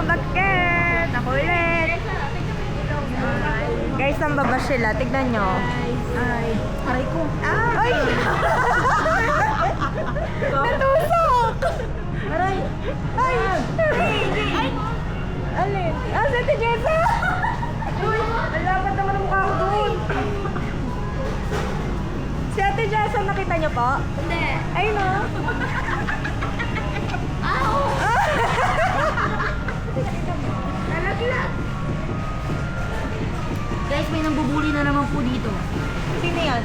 Basket! Ako ulit! Guys, nambaba sila. Tignan nyo. Ay, aray ko. Ay! Natusok! Aray. Ay! Ay! Alin? Ah, si Ate Jessa! Uy! Ang lapad naman ang mukha ko doon. Si Ate Jessa, nakita niyo po? Hindi. Ay, no? Nalaglag. Guys, may nambubuli na naman po dito. Sino yan?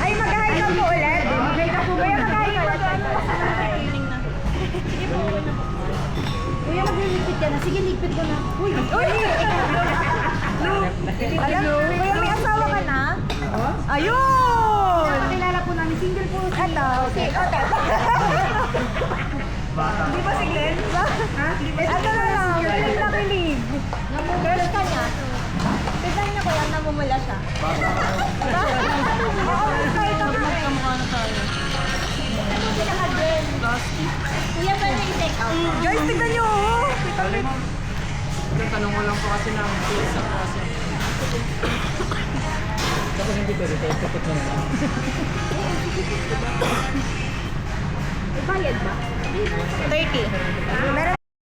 Ay, mag-hi ka po ulit. Mag-hi ka po. Kuya, mag-hi ka ulit. Sige po. Kuya, magliligpit ka na. Sige, ligpit ko na. Uy! Uy! Alam, kuya, may asawa ka na? Ayun! Nakilala po namin. Single po. Eto, okay. Ote. Di ba si Glenn? Ha? Eto na lang, kilig na kilig. Crush ka niya. Tignan niyo kuya, namumula siya. Oo, kahit ako eh. Magkamukha na tayo. Ano pinaka-Glenn? Kuya, pwede i-take out. Guys, tignan niyo oh. Tanong ko lang po kasi ng pizza po kasi. Tapos hindi pwede tayo kapit na lang. Bayad ba? 30. Meron